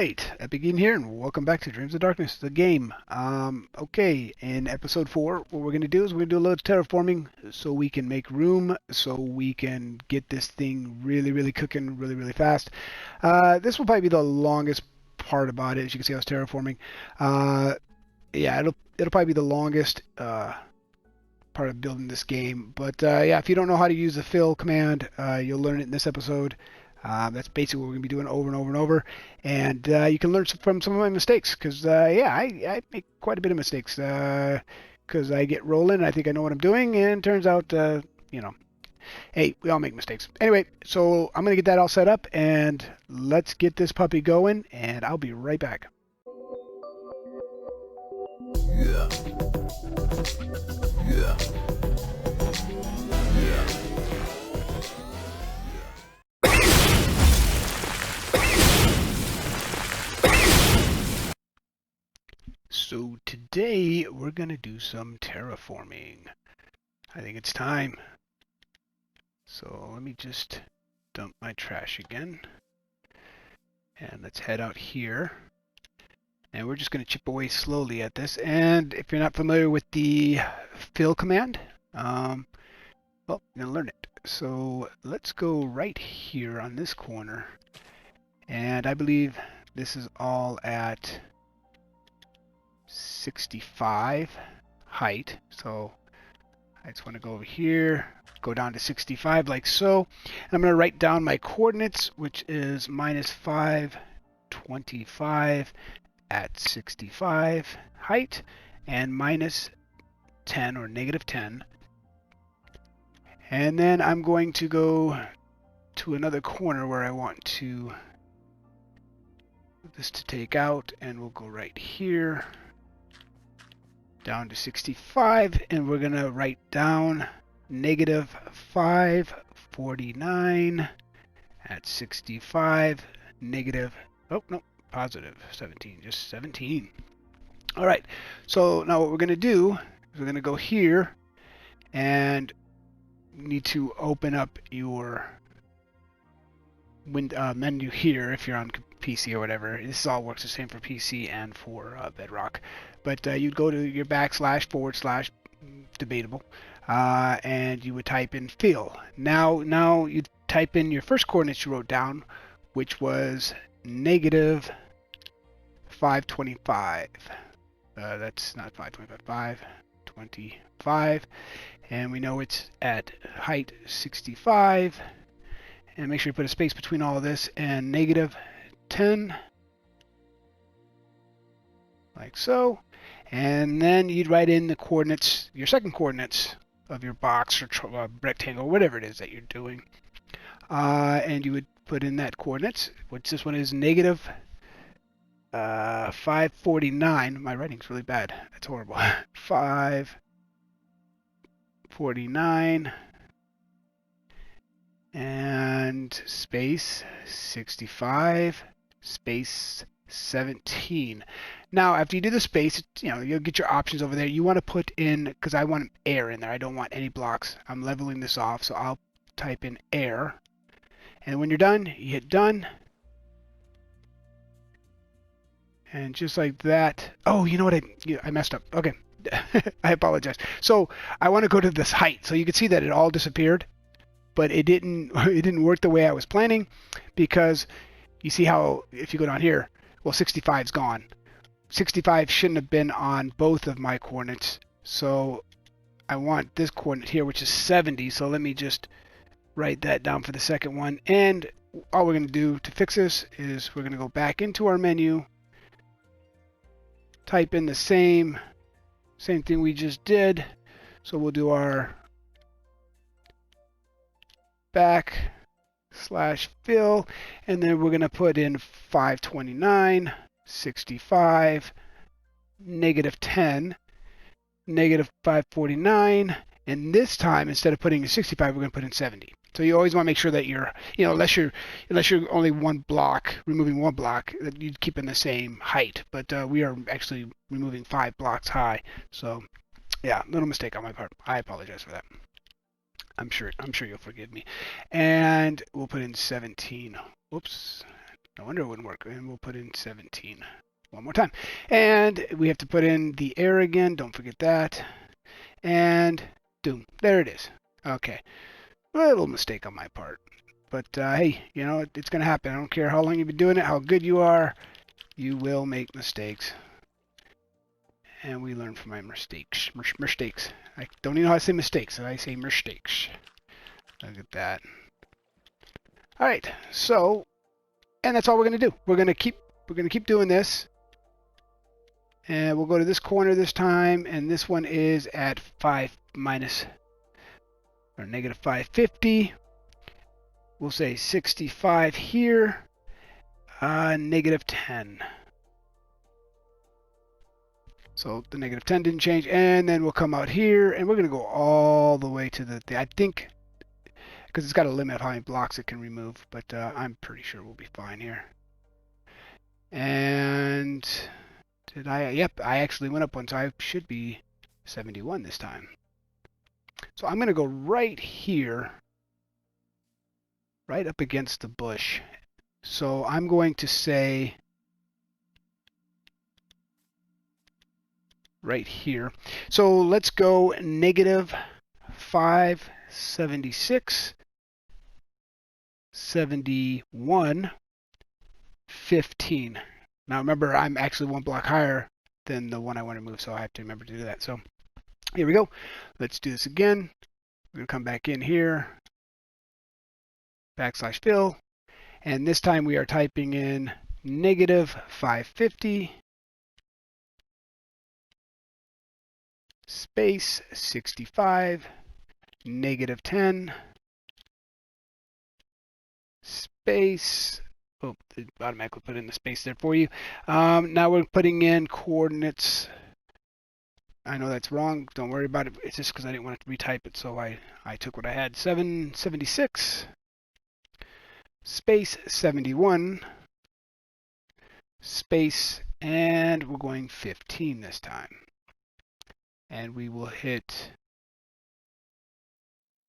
Right, Epic here, and welcome back to Dreams of Darkness, the game. Okay, in episode 4, what we're going to do is we're going to do a little terraforming so we can make room, so we can get this thing really cooking really fast. This will probably be the longest part about it. As you can see, I was terraforming. Yeah, it'll probably be the longest part of building this game. But yeah, if you don't know how to use the fill command, you'll learn it in this episode. That's basically what we're going to be doing over and over and over. And you can learn from some of my mistakes because, yeah, I make quite a bit of mistakes because I get rolling. I think I know what I'm doing, and turns out, you know, hey, we all make mistakes. Anyway, so I'm going to get that all set up, and let's get this puppy going, and I'll be right back. Yeah. Yeah. So today we're going to do some terraforming. I think it's time. So let me just dump my trash again. And let's head out here. And we're just going to chip away slowly at this. And if you're not familiar with the fill command, well, you're going to learn it. So let's go right here on this corner. And I believe this is all at 65 height. So I just want to go over here, go down to 65 like so. And I'm going to write down my coordinates, which is minus 525 at 65 height and minus 10 or negative 10. And then I'm going to go to another corner where I want this to take out, and we'll go right here down to 65, and we're going to write down negative 549 at 65, negative, oh no, positive 17, just 17. All right, so now what we're going to do is we're going to go here, and you need to open up your menu here if you're on PC or whatever. This all works the same for PC and for Bedrock. But you'd go to your // debatable, and you would type in fill. Now you type in your first coordinates you wrote down, which was negative 525. That's not 525, 525. And we know it's at height 65. And make sure you put a space between all of this and negative 10. Like so. And then you'd write in the coordinates, your second coordinates of your box or rectangle, whatever it is that you're doing. And you would put in that coordinates, which this one is negative 549. My writing's really bad. That's horrible. 549 and space 65 space 17. Now after you do the space, you'll get your options over there. You want to put in, because I want air in there, I don't want any blocks. I'm leveling this off, so I'll type in air, and when you're done you hit done, and just like that. Oh, you know what, I messed up. Okay. I apologize. So I want to go to this height, so you can see that it all disappeared, but it didn't work the way I was planning, because you see how if you go down here, well, 65's gone. 65 shouldn't have been on both of my coordinates, so I want this coordinate here, which is 70. So let me just write that down for the second one. And all we're going to do to fix this is we're going to go back into our menu, type in the same thing we just did. So we'll do our /fill, and then we're going to put in 529, 65, negative 10, negative 549, and this time instead of putting in 65, we're going to put in 70. So you always want to make sure that you're, unless you're only removing one block, that you keep in the same height. But we are actually removing 5 blocks high. So yeah, little mistake on my part. I apologize for that. I'm sure you'll forgive me. And we'll put in 17. Whoops. No wonder it wouldn't work. And we'll put in 17 one more time. And we have to put in the air again. Don't forget that. And doom. There it is. Okay. A little mistake on my part. But hey, you know, it's going to happen. I don't care how long you've been doing it, how good you are. You will make mistakes. And we learn from my mistakes. Mistakes. I don't even know how to say mistakes. So I say mistakes. Look at that. All right. So, and that's all we're going to do. We're going to keep doing this. And we'll go to this corner this time, and this one is at 5 minus or negative 550. We'll say 65 here, negative 10. So the negative 10 didn't change, and then we'll come out here, and we're going to go all the way to the, I think, because it's got a limit of how many blocks it can remove, but I'm pretty sure we'll be fine here. And did I? Yep, I actually went up one, so I should be 71 this time. So I'm going to go right here, right up against the bush. So I'm going to say right here. So let's go negative 576, 71, 15. Now remember, I'm actually one block higher than the one I want to move, so I have to remember to do that. So here we go. Let's do this again. We're going to come back in here, backslash fill, and this time we are typing in negative 550, space 65, negative 10, space, oh, it automatically put in the space there for you. Now we're putting in coordinates. I know that's wrong. Don't worry about it. It's just because I didn't want to retype it, so I took what I had. 776, space 71, space, and we're going 15 this time. And we will hit,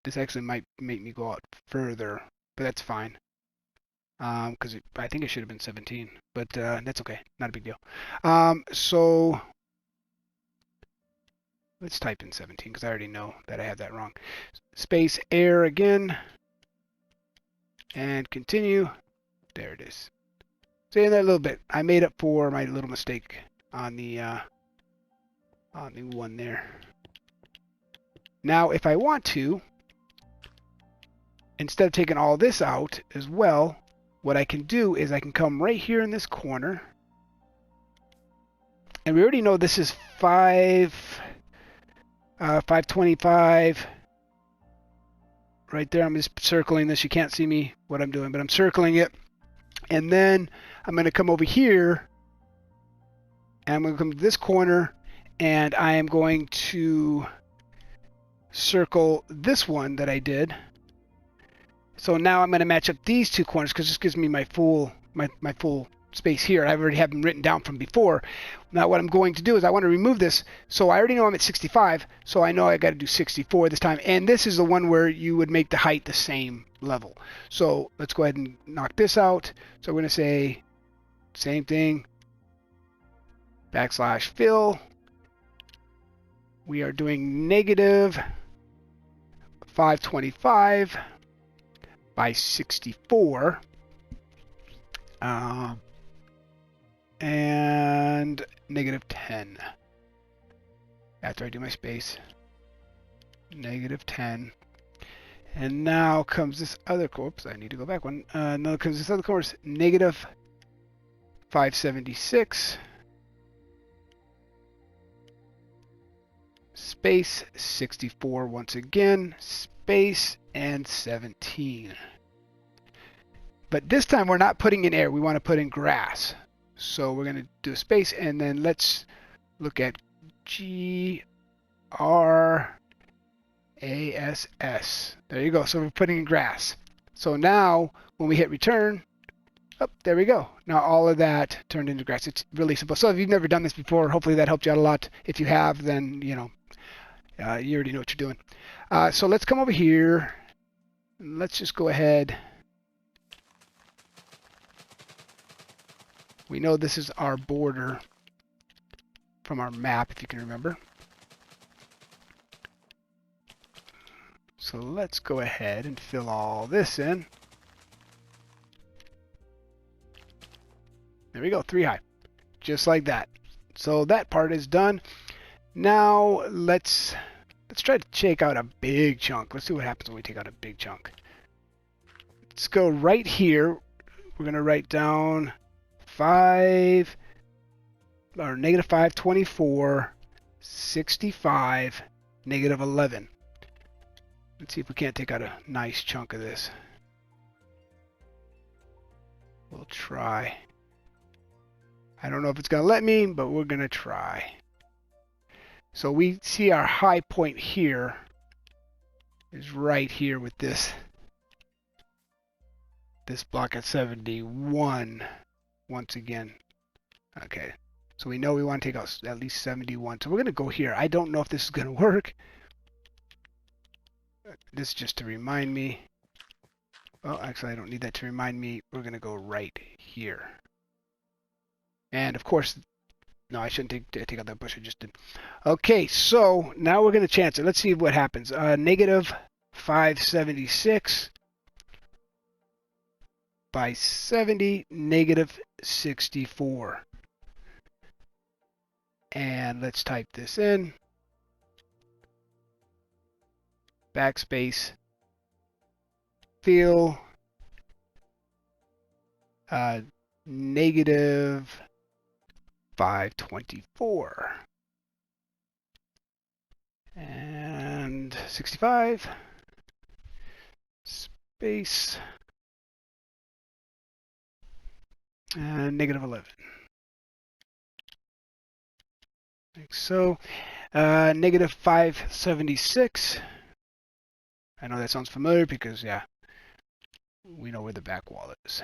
this actually might make me go out further, but that's fine. Because I think it should have been 17, but that's okay. Not a big deal. So let's type in 17 because I already know that I had that wrong. Space air again, and continue. There it is. See that a little bit. I made up for my little mistake on the one there. Now, if I want to, instead of taking all this out as well, what I can do is I can come right here in this corner, and we already know this is 525 right there. I'm just circling this. You can't see me what I'm doing, but I'm circling it. And then I'm going to come over here, and I'm going to come to this corner, and I am going to circle this one that I did. So now I'm going to match up these two corners because this gives me my full space here. I already have them written down from before. Now what I'm going to do is I want to remove this. So I already know I'm at 65, so I know I got to do 64 this time. And this is the one where you would make the height the same level. So let's go ahead and knock this out. So we're going to say same thing, backslash fill. We are doing negative 525 by 64. And negative 10. After I do my space. Negative 10. And now comes this other course. I need to go back one. Now comes this other course. Negative 576. Space 64 once again. Space and 17. But this time we're not putting in air. We want to put in grass. So we're going to do a space, and then let's look at GRASS. There you go. So we're putting in grass. So now when we hit return, oh, there we go. Now all of that turned into grass. It's really simple. So if you've never done this before, hopefully that helped you out a lot. If you have, then you already know what you're doing. So let's come over here. Let's just go ahead. We know this is our border from our map, if you can remember. So let's go ahead and fill all this in. There we go, 3 high. Just like that. So that part is done. Now let's try to take out a big chunk. Let's see what happens when we take out a big chunk. Let's go right here. We're going to write down 5 or negative 524 65 negative 11. Let's see if we can't take out a nice chunk of this. We'll try. I don't know if it's going to let me, but we're going to try. So we see our high point here is right here with this block at 71 once again. Okay, so we know we want to take out at least 71. So we're going to go here. I don't know if this is going to work. This is just to remind me. Well, actually, I don't need that to remind me. We're going to go right here. And of course, no, I shouldn't take out that bush. I just did. Okay, so now we're going to chance it. Let's see what happens. Negative 576 by 70, negative 64. And let's type this in. Backspace. Fill. Negative 524 and 65 space and negative 11 like so. Negative 576. I know that sounds familiar because yeah, we know where the back wall is.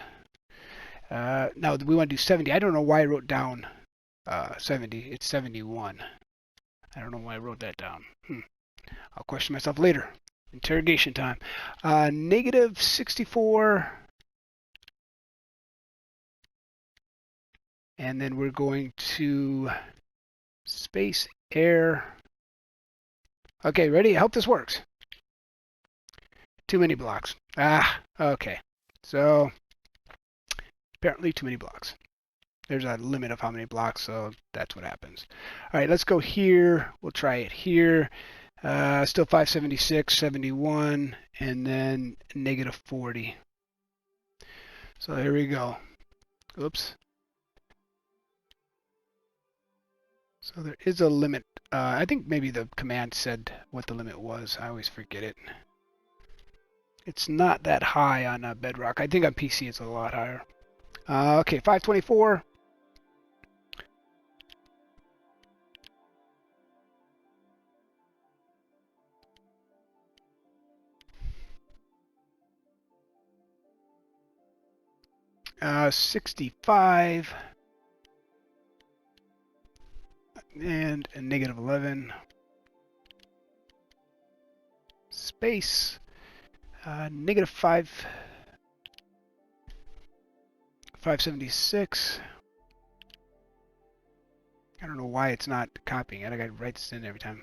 Now we want to do 70. I don't know why I wrote down 70. It's 71. I don't know why I wrote that down. I'll question myself later. Interrogation time. Negative 64. And then we're going to space air. Okay, ready? I hope this works. Too many blocks. Okay. So apparently too many blocks. There's a limit of how many blocks, so that's what happens. All right, let's go here. We'll try it here. Still 576, 71, and then negative 40. So here we go. Oops. So there is a limit. I think maybe the command said what the limit was. I always forget it. It's not that high on Bedrock. I think on PC it's a lot higher. Okay, 524. Uh, 65 and a negative 11 space negative 576. I don't know why it's not copying it. I gotta write this in every time.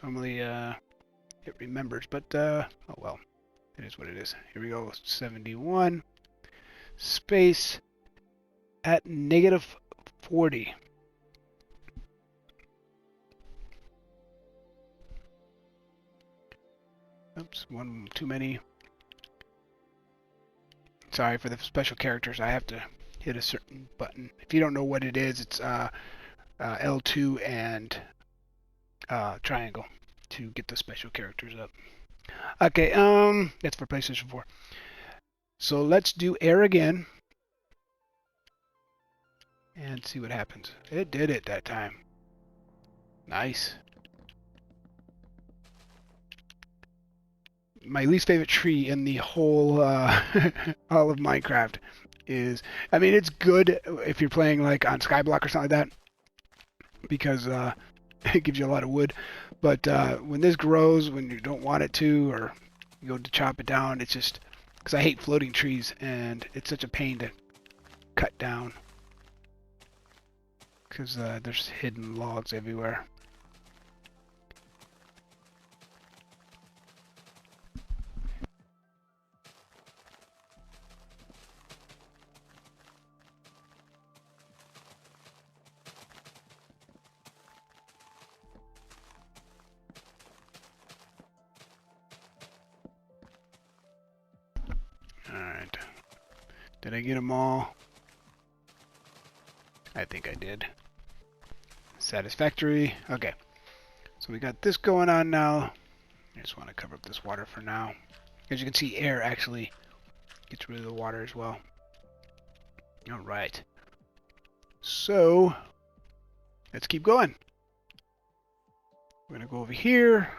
Normally it remembers, but oh well, it is what it is. Here we go. 71 space at negative 40. Oops, one too many. Sorry for the special characters. I have to hit a certain button. If you don't know what it is, it's L2 and triangle to get the special characters up. Okay, that's for PlayStation 4. So let's do air again and see what happens. It did it that time. Nice. My least favorite tree in the whole all of Minecraft is, I mean, it's good if you're playing like on Skyblock or something like that because it gives you a lot of wood, but when this grows when you don't want it to, or you go to chop it down, it's just because I hate floating trees and it's such a pain to cut down. because there's hidden logs everywhere. Alright. Did I get them all? I think I did. Satisfactory. Okay. So we got this going on now. I just want to cover up this water for now. As you can see, air actually gets rid of the water as well. Alright. So, let's keep going. We're going to go over here.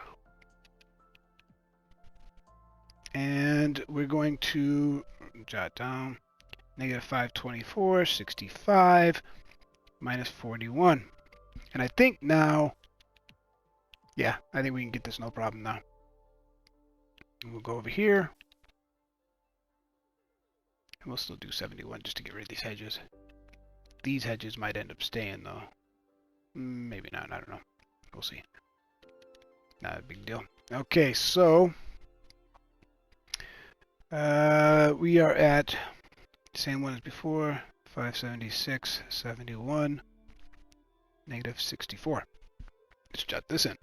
And we're going to jot down negative 524, 65, minus 41. And I think now, yeah, I think we can get this no problem now. And we'll go over here. And we'll still do 71 just to get rid of these hedges. These hedges might end up staying though. Maybe not, I don't know. We'll see. Not a big deal. Okay, so we are at same one as before, 576, 71, negative 64. Let's jot this in.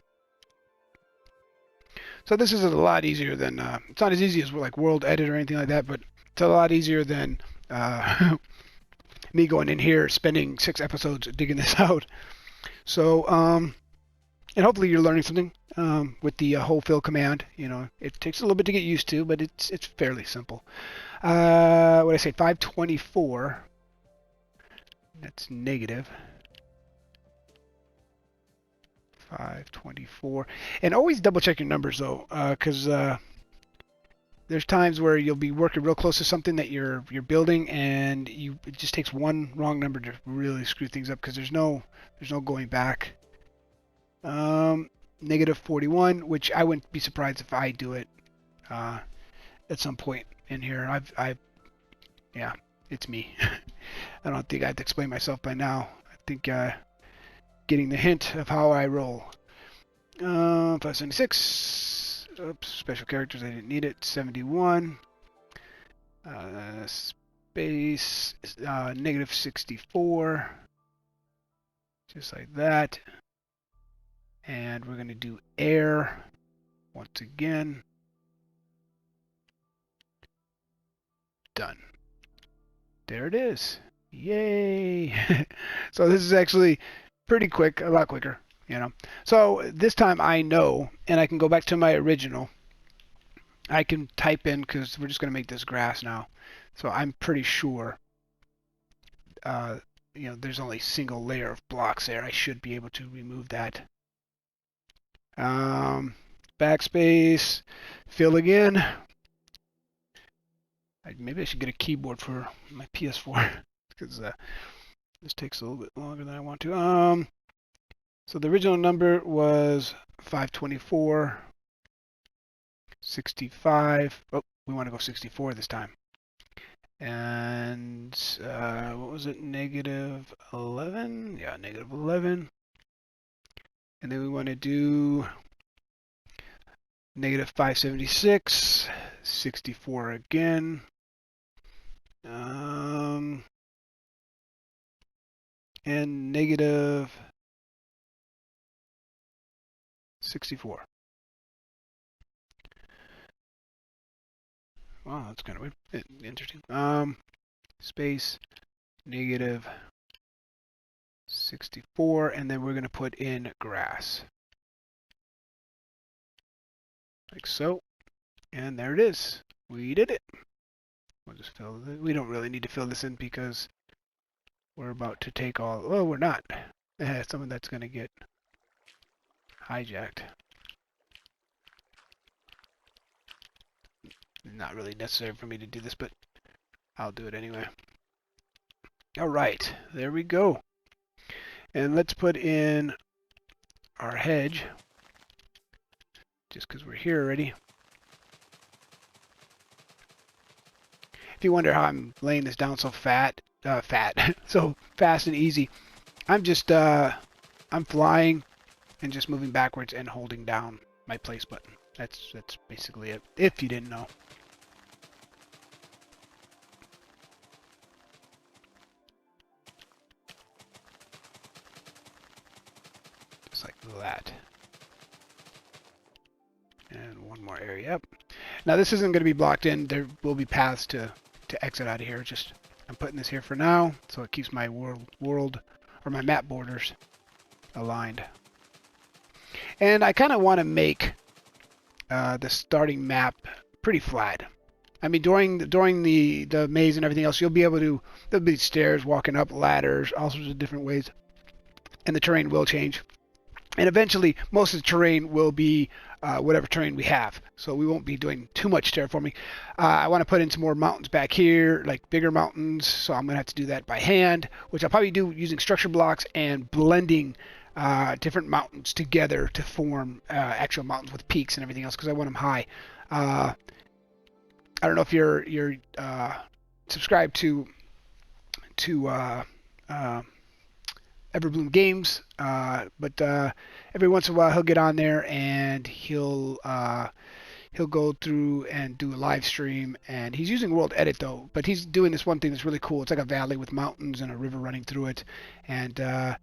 So this is a lot easier than, it's not as easy as like World Edit or anything like that, but it's a lot easier than me going in here, spending 6 episodes digging this out. So, and hopefully you're learning something with the whole fill command. You know, it takes a little bit to get used to, but it's fairly simple. What did I say? 524. That's negative 524. And always double check your numbers though, because there's times where you'll be working real close to something that you're building, and it just takes one wrong number to really screw things up, because there's no going back. Negative 41, which I wouldn't be surprised if I do it at some point in here. Yeah, it's me. I don't think I have to explain myself by now. I think getting the hint of how I roll. 576. Oops, special characters, I didn't need it. 71. Space, negative 64. Just like that. And we're going to do air once again. Done. There it is. Yay! So this is actually pretty quick, a lot quicker, you know. So this time I know, and I can go back to my original. I can type in, because we're just going to make this grass now. So I'm pretty sure, you know, there's only a single layer of blocks there. I should be able to remove that. Backspace, fill again. Maybe I should get a keyboard for my PS4 because this takes a little bit longer than I want to. So the original number was 524, 65. Oh, we want to go 64 this time. And what was it? Negative 11? Yeah, negative 11. And then we want to do negative 576, 64 again. And negative 64. Wow, that's kind of weird. Interesting. Space, negative 64, and then we're going to put in grass. Like so. And there it is. We did it. We'll just fill it. We don't really need to fill this in because we're about to take all... Well, we're not. Some of that's going to get hijacked. Not really necessary for me to do this, but I'll do it anyway. Alright, there we go. And let's put in our hedge. Just because we're here already. If you wonder how I'm laying this down so so fast and easy, I'm just I'm flying and just moving backwards and holding down my place button. That's basically it, if you didn't know. Just like that. And one more area up. Now this isn't going to be blocked in. There will be paths to exit out of here. Just I'm putting this here for now, so it keeps my world or my map borders aligned. And I kind of want to make the starting map pretty flat. I mean, during the maze and everything else, you'll be able to, there'll be stairs, walking up, ladders, all sorts of different ways, and the terrain will change. And eventually, most of the terrain will be whatever terrain we have. So we won't be doing too much terraforming. I want to put in some more mountains back here, like bigger mountains. So I'm going to have to do that by hand, which I'll probably do using structure blocks and blending different mountains together to form actual mountains with peaks and everything else, because I want them high. I don't know if you're subscribed to Everbloom Games, but every once in a while he'll get on there and he'll go through and do a live stream, and he's using World Edit though, but he's doing this one thing that's really cool. It's like a valley with mountains and a river running through it, and I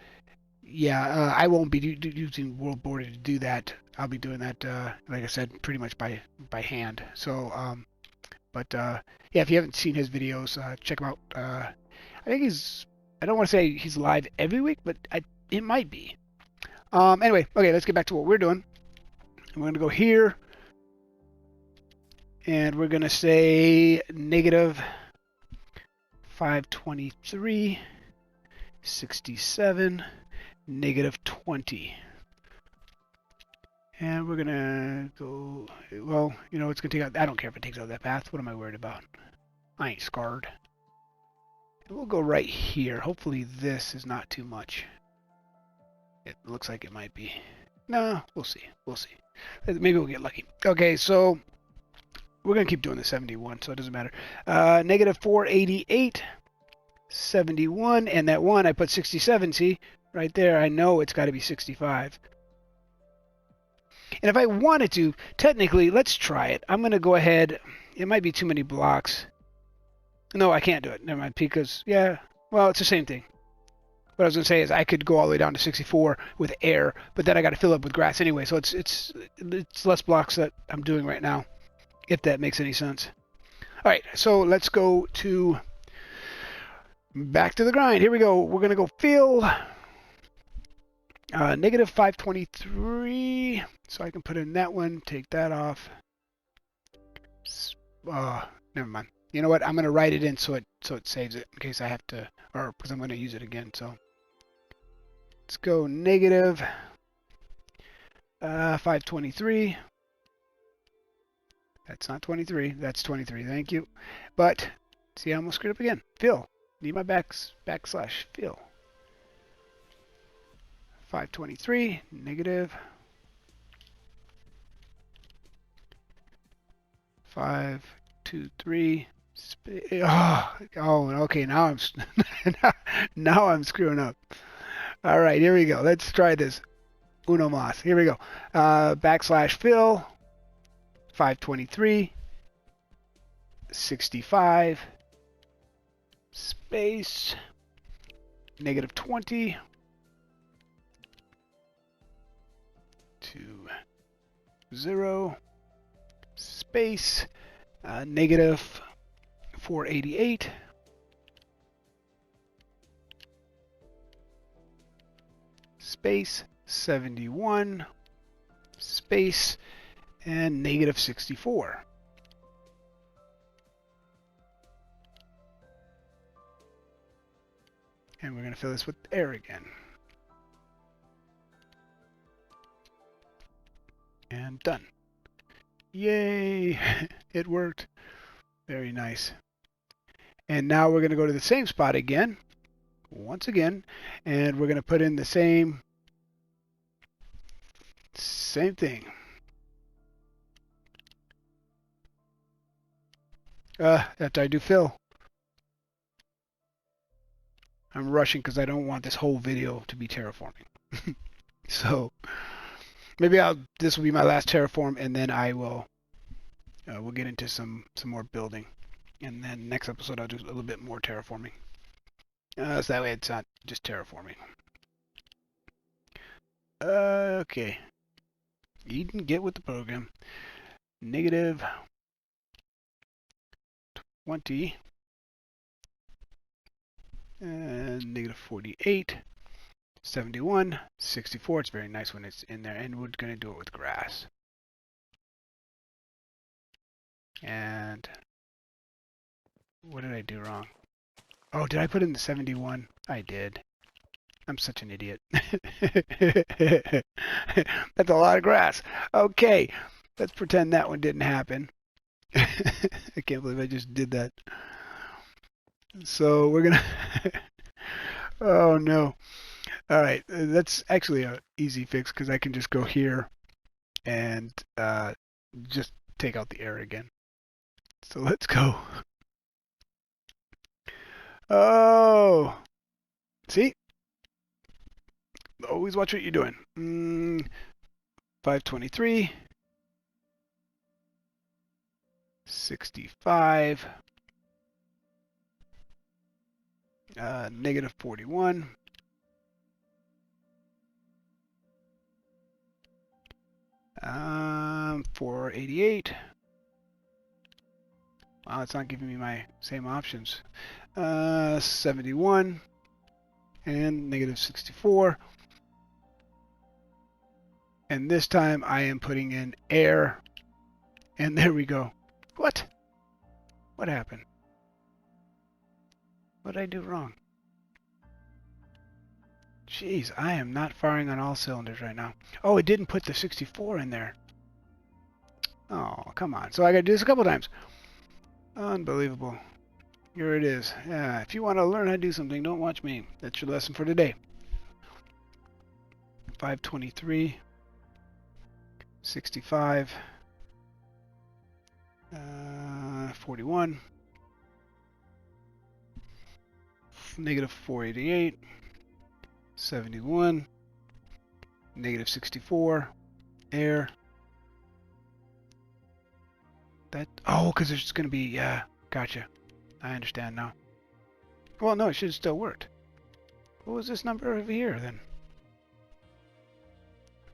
won't be using World Border to do that. I'll be doing that, like I said, pretty much by hand. So, yeah, if you haven't seen his videos, check him out. I think I don't want to say he's live every week, but it might be. Anyway, okay, let's get back to what we're doing. We're going to go here, and we're going to say negative 523, 67, negative 20. And we're going to go, well, you know, it's going to take out, I don't care if it takes out that path. What am I worried about? I ain't scarred. We'll go right here. Hopefully this is not too much. It looks like it might be. No, we'll see. We'll see. Maybe we'll get lucky. Okay, so we're going to keep doing the 71, so it doesn't matter. Negative 488, 71, and that one I put 67. See? Right there, I know it's got to be 65. And if I wanted to, technically, let's try it. I'm going to go ahead. It might be too many blocks. No, I can't do it. Never mind, because, yeah, well, it's the same thing. What I was going to say is I could go all the way down to 64 with air, but then I got to fill up with grass anyway, so it's less blocks that I'm doing right now, if that makes any sense. All right, so let's go to back to the grind. Here we go. We're going to go fill negative 523, so I can put in that one, take that off. Never mind. You know what? I'm going to write it in so it saves it in case I have to, or because I'm going to use it again. So let's go negative 523. That's not 23. That's 23. Thank you. But see, I almost screwed up again. Fill. Need my backslash. Fill. 523 negative 523. Oh, okay. Now I'm now I'm screwing up. All right, here we go. Let's try this. Uno mas. Here we go. Backslash fill 523 65 space negative 20 to 0 space negative 488 space 71 space and negative 64. And we're going to fill this with air again. And done. Yay! It worked. Very nice. And now we're going to go to the same spot again, once again, and we're going to put in the same thing. After I do fill. I'm rushing because I don't want this whole video to be terraforming. So maybe this will be my last terraform, and then I will we'll get into some more building, and then next episode I'll do a little bit more terraforming. So that way it's not just terraforming. Okay. Eden, get with the program. Negative 20 and negative 48. 71, 64. It's very nice when it's in there, and we're going to do it with grass. And what did I do wrong? Oh, did I put in the 71? I did. I'm such an idiot. That's a lot of grass. Okay, let's pretend that one didn't happen. I can't believe I just did that. So we're going to... Oh, no. All right, that's actually an easy fix because I can just go here and just take out the air again. So let's go. Oh, see? Always watch what you're doing. 523, 65, negative 41. 488. Wow, it's not giving me my same options. 71 and negative 64. And this time I am putting in air. And there we go. What? What happened? What did I do wrong? Jeez, I am not firing on all cylinders right now. Oh, it didn't put the 64 in there. Oh, come on. So I got to do this a couple times. Unbelievable. Here it is. Yeah, if you want to learn how to do something, don't watch me. That's your lesson for today. 523, 65, 41, negative 488, 71, negative 64, air. That, oh, because there's going to be, yeah, gotcha. I understand now. Well, no, it should have still worked. What was this number over here then?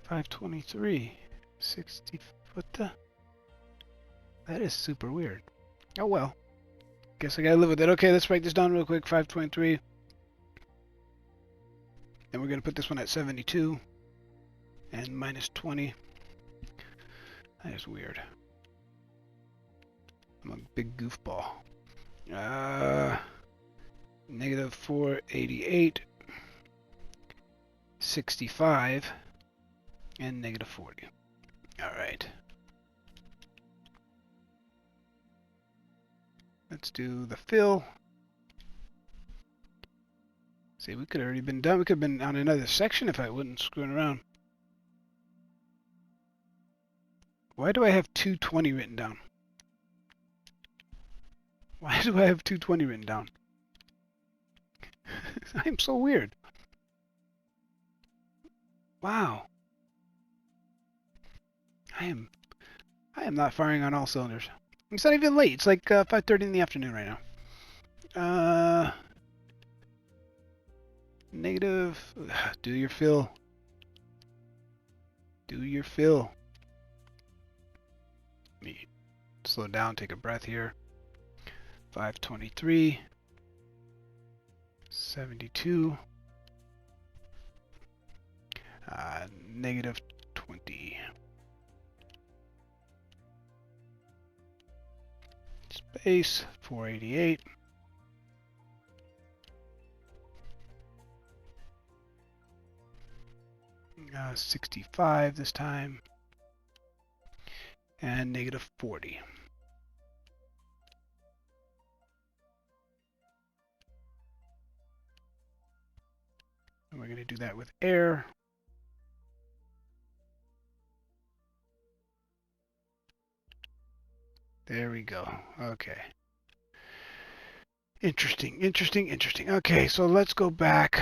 523, 60, what the? That is super weird. Oh well. Guess I gotta live with it. Okay, let's write this down real quick. 523. Then we're gonna put this one at 72. And minus 20. That is weird. I'm a big goofball. Negative 488. 65. And negative 40. Alright. Let's do the fill. See, we could have already been done. We could have been on another section if I wasn't screwing around. Why do I have 220 written down? Why do I have 220 written down? I'm so weird. Wow. I am not firing on all cylinders. It's not even late. It's like 5:30 in the afternoon right now. Negative. Do your fill. Do your fill. Let me slow down, take a breath here. 523. 72. Negative 20. Space 488. 65 this time. And negative 40. And we're going to do that with air. There we go. Okay. Interesting, interesting, interesting. Okay, so let's go back.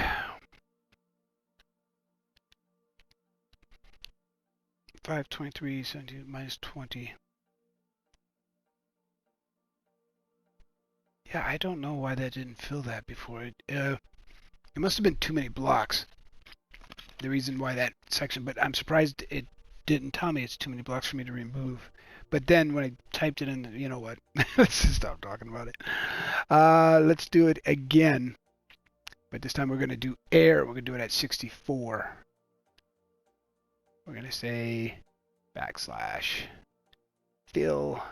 523, 70 minus 20. Yeah, I don't know why that didn't fill that before. It must have been too many blocks. The reason why that section, but I'm surprised it didn't tell me it's too many blocks for me to remove. But then when I typed it in, you know what? Let's just stop talking about it. Let's do it again. But this time we're going to do air. We're going to do it at 64. We're going to say backslash fill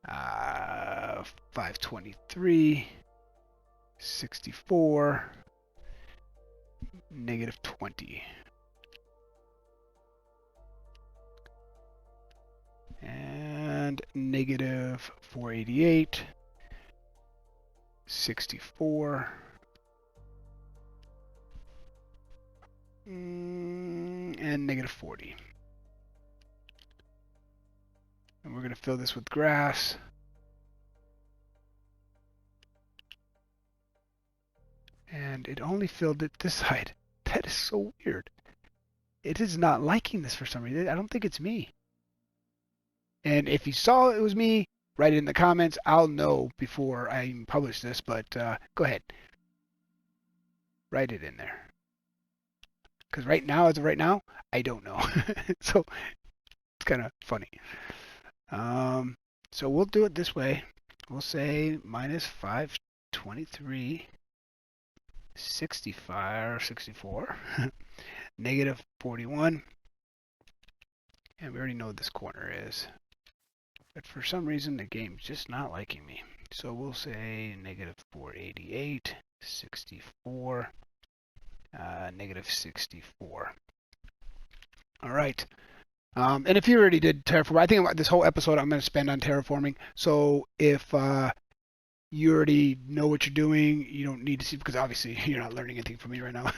523 64 negative 20. And negative 488 64 and negative 40. And we're going to fill this with grass. And it only filled it this side. That is so weird. It is not liking this for some reason. I don't think it's me. And if you saw it was me, write it in the comments. I'll know before I even publish this, but go ahead. Write it in there. Because right now, as of right now, I don't know. So it's kind of funny. So we'll do it this way. We'll say minus 523, 65, or 64, negative 41. And we already know what this corner is. But for some reason, the game's just not liking me. So we'll say negative 488, 64, negative 64. All right. And if you already did terraform, I think this whole episode I'm going to spend on terraforming. So if you already know what you're doing, you don't need to see, because obviously you're not learning anything from me right now.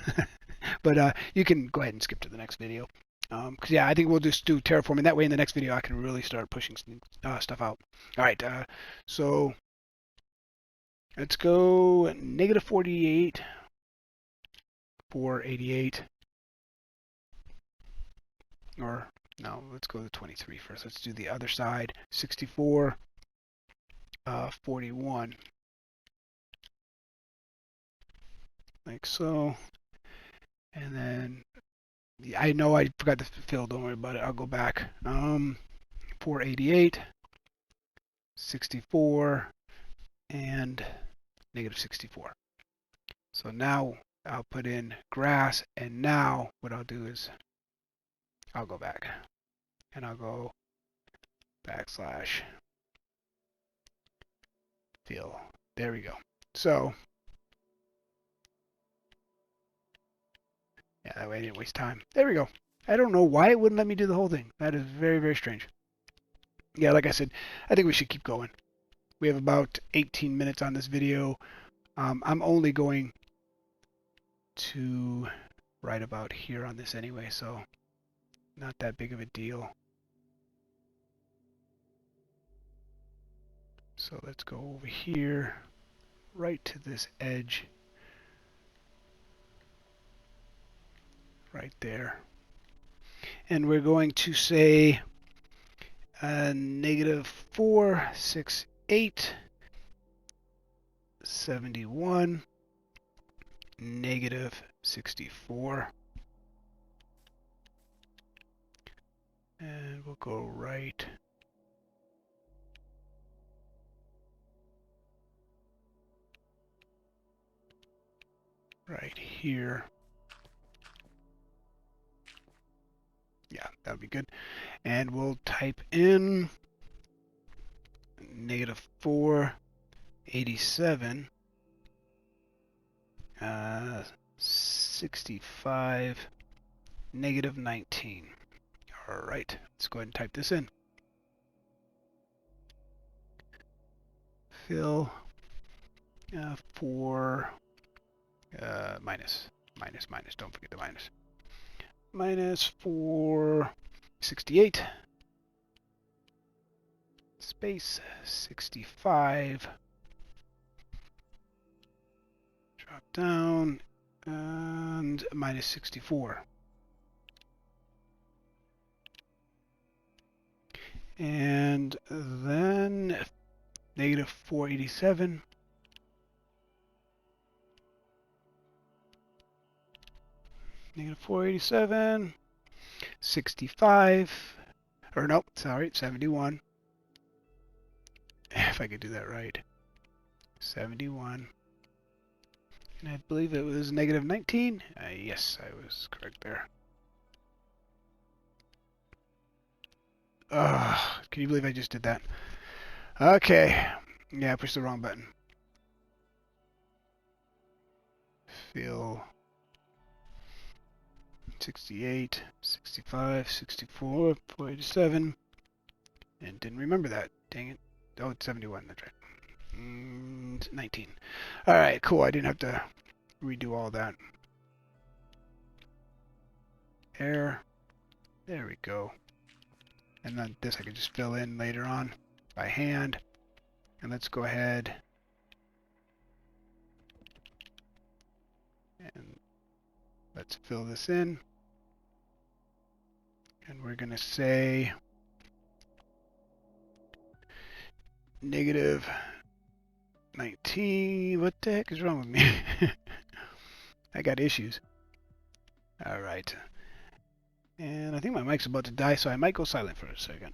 But you can go ahead and skip to the next video. Because yeah, I think we'll just do terraforming. That way in the next video I can really start pushing stuff out. All right, so let's go negative 48, 488, or no, let's go to 23 first. Let's do the other side, 64, 41, like so. And then I know I forgot to fill, don't worry about it. I'll go back. 488, 64, and negative 64. So now I'll put in grass, and now what I'll do is I'll go back and I'll go backslash fill. There we go. So yeah, that way I didn't waste time. There we go. I don't know why it wouldn't let me do the whole thing. That is very, very strange. Yeah, like I said, I think we should keep going. We have about 18 minutes on this video. I'm only going to write about here on this anyway, so not that big of a deal. So let's go over here, right to this edge, right there. And we're going to say negative 468, 71, negative 64. And we'll go right here. Yeah, that would be good. And we'll type in negative 487, 65, negative 19. All right, let's go ahead and type this in. Fill for minus, don't forget the minus. Minus 468, space 65, drop down, and minus 64. And then negative 487. Negative 487. 65. Or nope, sorry, 71. If I could do that right. 71. And I believe it was negative 19. Yes, I was correct there. Can you believe I just did that? Okay. Yeah, I pushed the wrong button. Fill 68, 65, 64, 487. And didn't remember that. Dang it. Oh, it's 71. That's right. 19. Alright, cool. I didn't have to redo all that. There we go. And then this I could just fill in later on by hand. And let's go ahead and let's fill this in. And we're going to say negative 19. What the heck is wrong with me? I got issues. Alright. And I think my mic's about to die, so I might go silent for a second.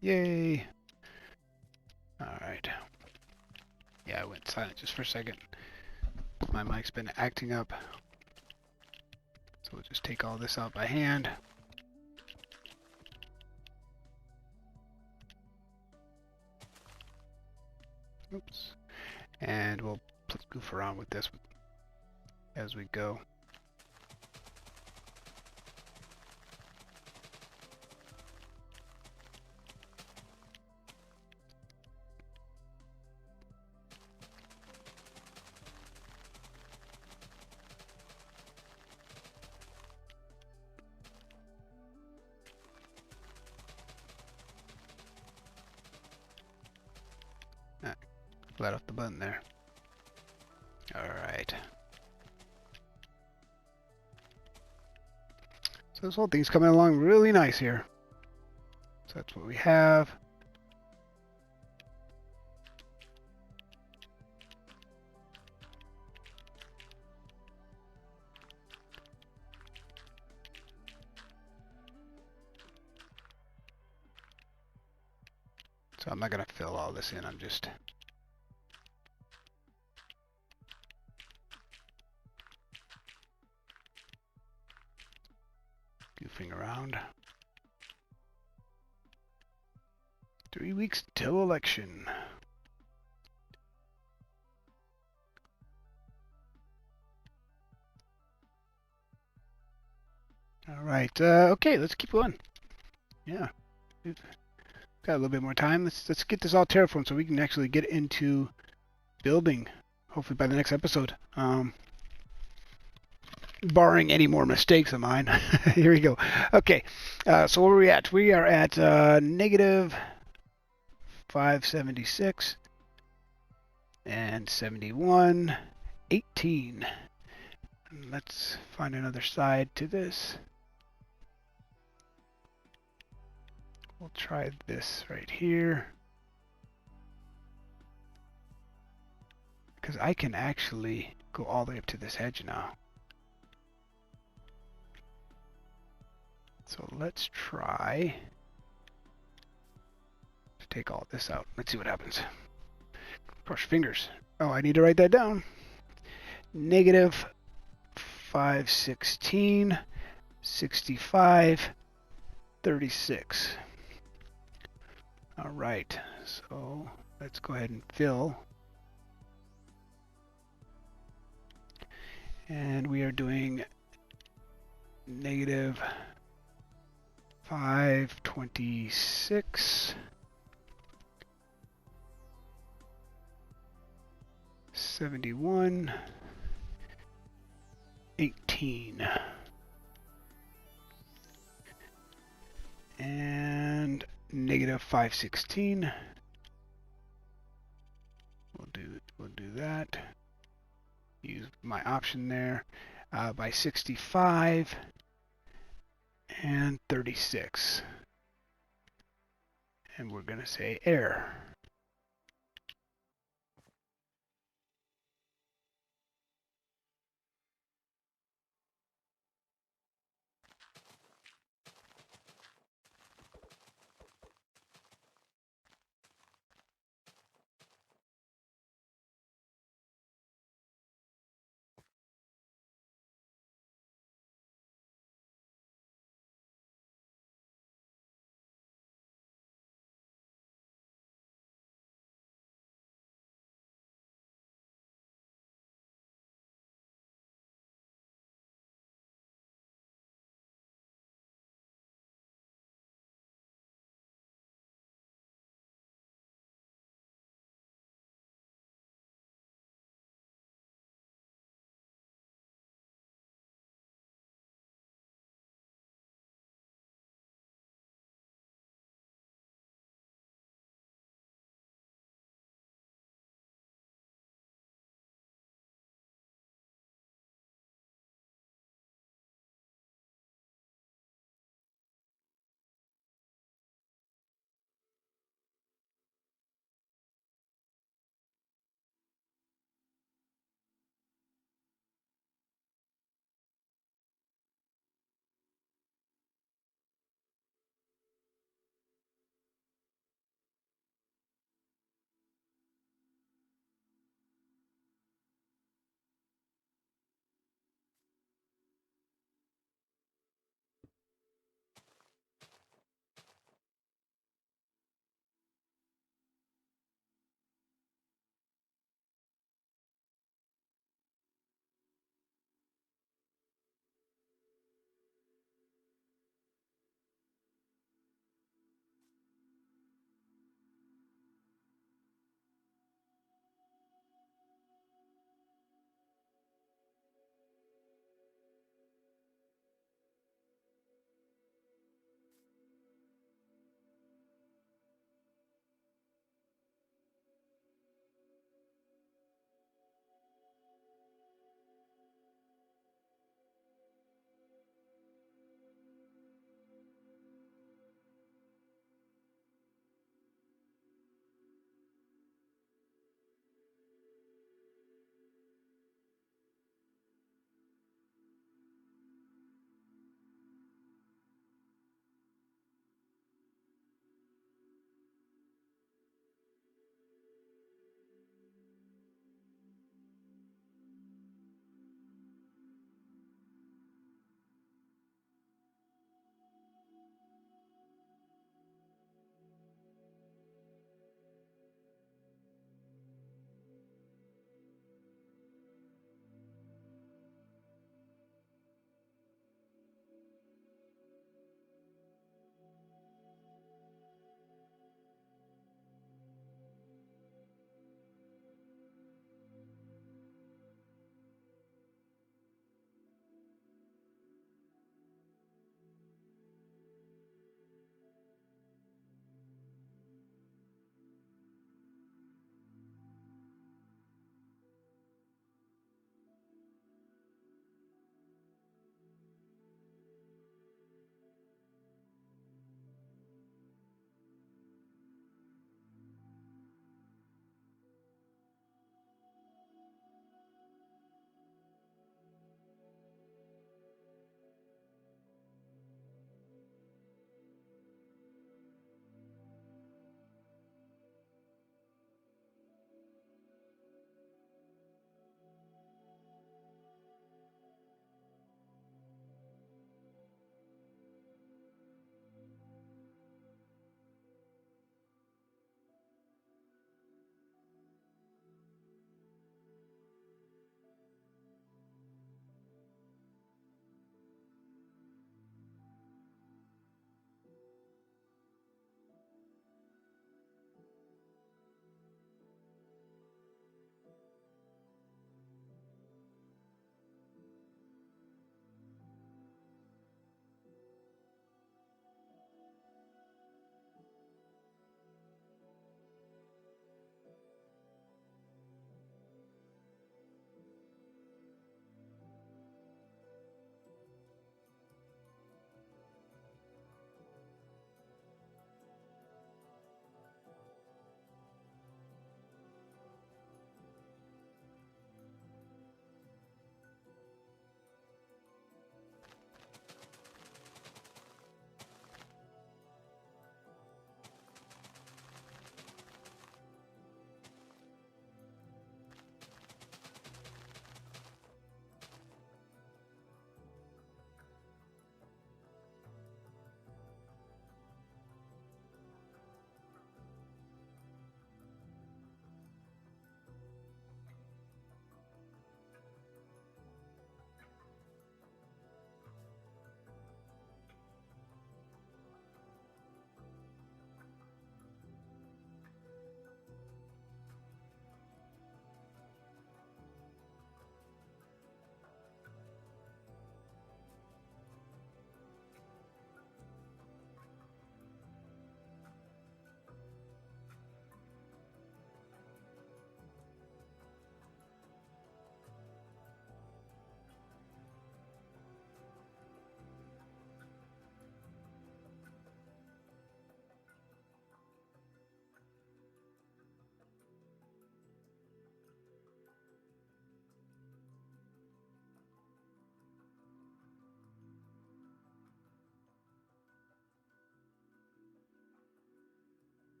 Yay! Alright. Yeah, I went silent just for a second. My mic's been acting up. So we'll just take all this out by hand. Oops. And we'll goof around with this as we go. Let off the button there. Alright. So this whole thing's coming along really nice here. So that's what we have. So I'm not going to fill all this in, I'm just goofing around. 3 weeks till election. All right. Okay, let's keep going. Yeah, we've got a little bit more time. Let's get this all terraformed so we can actually get into building. Hopefully by the next episode. Barring any more mistakes of mine. Here we go. Okay, so where are we at? We are at negative 576 and 71, 18. Let's find another side to this. We'll try this right here. Because I can actually go all the way up to this edge now. So let's try to take all this out. Let's see what happens. Cross your fingers. Oh, I need to write that down. Negative 516, 65, 36. All right, so let's go ahead and fill And we are doing negative 526, 71, 18. And negative 516. We'll do that. Use my option there by 65 and 36. And we're going to say error.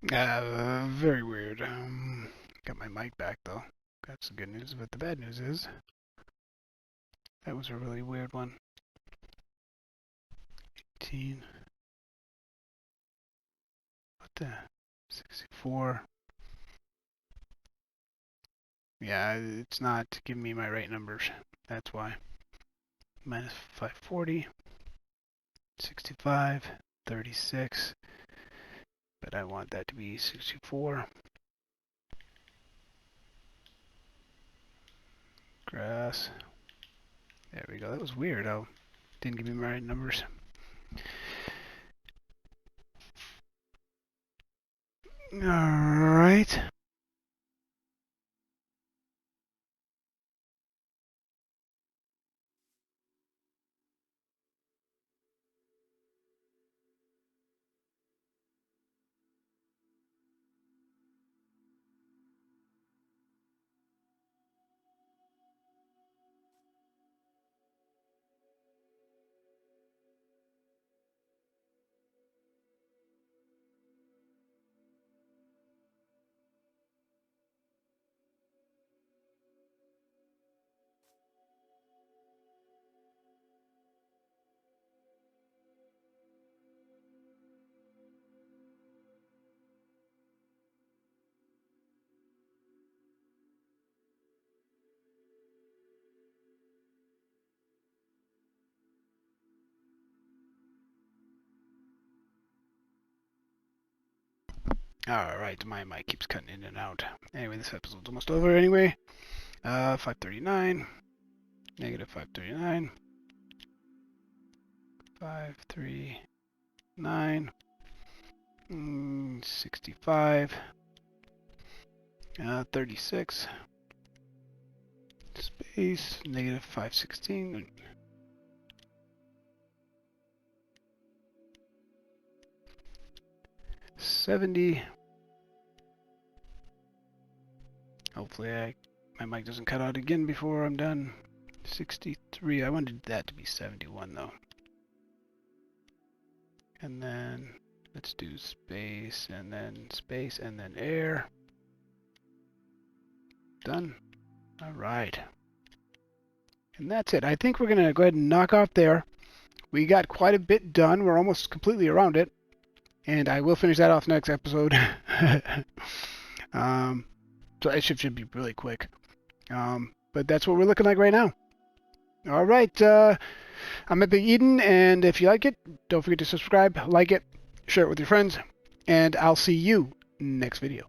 Very weird. Got my mic back though. That's the good news, but the bad news is that was a really weird one. 18. What the? 64. Yeah, it's not giving me my right numbers. That's why. Minus 540. 65. 36. But I want that to be 64. Grass. There we go. That was weird. Oh, didn't give me my right numbers. All right. Alright, my mic keeps cutting in and out. Anyway, this episode's almost over anyway. 539. Negative 539. 539. 65. 36. Space. Negative 516. 70. Hopefully my mic doesn't cut out again before I'm done. 63. I wanted that to be 71 though. And then let's do space and then air. Done. All right. And that's it. I think we're going to go ahead and knock off there. We got quite a bit done. We're almost completely around it. And I will finish that off next episode. So it should be really quick. But that's what we're looking like right now. All right. I'm at Big Eden, and if you like it, don't forget to subscribe, like it, share it with your friends, and I'll see you next video.